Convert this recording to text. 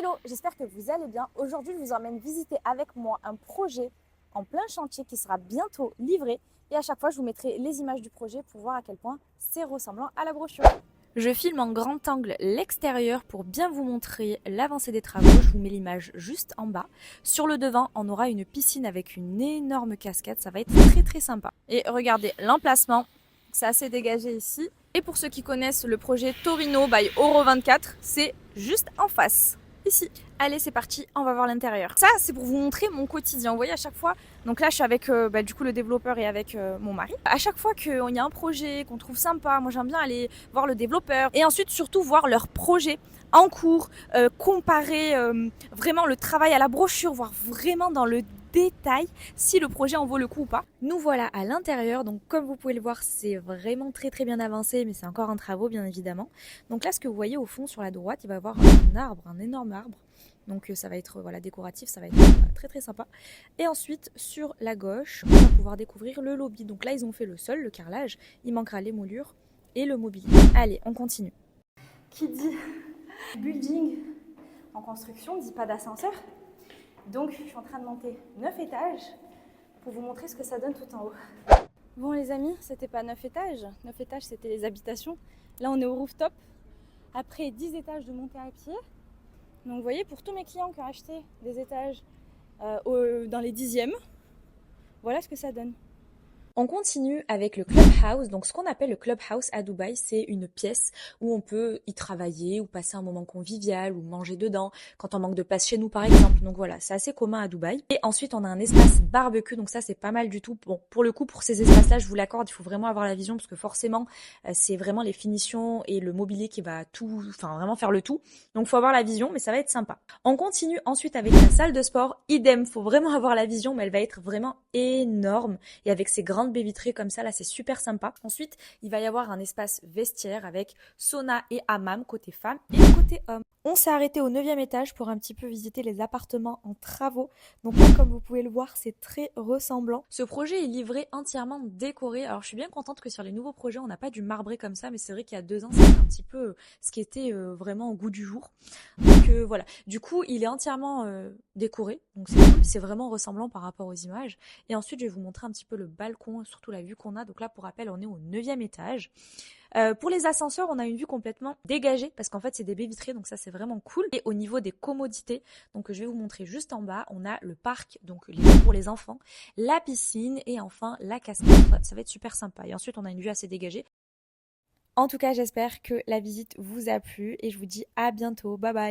Hello, j'espère que vous allez bien. Aujourd'hui, je vous emmène visiter avec moi un projet en plein chantier qui sera bientôt livré. Et à chaque fois, je vous mettrai les images du projet pour voir à quel point c'est ressemblant à la brochure. Je filme en grand angle l'extérieur pour bien vous montrer l'avancée des travaux. Je vous mets l'image juste en bas. Sur le devant, on aura une piscine avec une énorme cascade. Ça va être très très sympa. Et regardez l'emplacement, c'est assez dégagé ici. Et pour ceux qui connaissent le projet Torino by Oro 24, c'est juste en face, ici. Allez, c'est parti, on va voir l'intérieur. Ça, c'est pour vous montrer mon quotidien. Vous voyez, à chaque fois, donc là, je suis avec du coup le développeur et avec mon mari. À chaque fois qu'il y a un projet qu'on trouve sympa, moi j'aime bien aller voir le développeur et ensuite surtout voir leur projet en cours, comparer vraiment le travail à la brochure, voir vraiment dans le détail si le projet en vaut le coup ou pas. Nous voilà à l'intérieur, donc comme vous pouvez le voir, c'est vraiment très très bien avancé, mais c'est encore en travaux bien évidemment. Donc là, ce que vous voyez au fond sur la droite, il va y avoir un arbre, un énorme arbre. Donc ça va être voilà, décoratif, ça va être très très sympa. Et ensuite, sur la gauche, on va pouvoir découvrir le lobby. Donc là, ils ont fait le sol, le carrelage, il manquera les moulures et le mobilier. Allez, on continue. Qui dit building en construction, dit pas d'ascenseur. Donc je suis en train de monter 9 étages pour vous montrer ce que ça donne tout en haut. Bon les amis, c'était pas 9 étages. 9 étages, c'était les habitations. Là, on est au rooftop. Après 10 étages de montée à pied. Donc vous voyez, pour tous mes clients qui ont acheté des étages dans les 10e, voilà ce que ça donne. On continue avec le clubhouse. Donc ce qu'on appelle le clubhouse à Dubaï, c'est une pièce où on peut y travailler ou passer un moment convivial ou manger dedans quand on manque de place chez nous par exemple. Donc voilà, c'est assez commun à Dubaï. Et ensuite on a un espace barbecue, donc ça c'est pas mal du tout. Bon, pour le coup, pour ces espaces-là, je vous l'accorde, il faut vraiment avoir la vision parce que forcément c'est vraiment les finitions et le mobilier qui va tout, enfin vraiment faire le tout. Donc faut avoir la vision, mais ça va être sympa. On continue ensuite avec la salle de sport. Idem, faut vraiment avoir la vision, mais elle va être vraiment énorme et avec ses grandes baies vitrées comme ça, là c'est super sympa. Ensuite, il va y avoir un espace vestiaire avec sauna et hammam côté femme et côté homme. On s'est arrêté au 9e étage pour un petit peu visiter les appartements en travaux. Donc là, comme vous pouvez le voir, c'est très ressemblant. Ce projet est livré entièrement décoré. Alors je suis bien contente que sur les nouveaux projets, on n'a pas du marbré comme ça, mais c'est vrai qu'il y a 2 ans, c'était un petit peu ce qui était vraiment au goût du jour. Donc voilà. Du coup, il est entièrement décoré. Donc c'est cool, c'est vraiment ressemblant par rapport aux images. Et ensuite, je vais vous montrer un petit peu le balcon, surtout la vue qu'on a. Donc là, pour rappel, on est au 9e étage. Pour les ascenseurs, on a une vue complètement dégagée parce qu'en fait c'est des baies vitrées, donc ça c'est vraiment cool. Et au niveau des commodités, donc je vais vous montrer juste en bas, on a le parc, donc les jeux pour les enfants, la piscine et enfin la cascade. Ça va être super sympa. Et ensuite on a une vue assez dégagée. En tout cas, j'espère que la visite vous a plu et je vous dis à bientôt. Bye bye.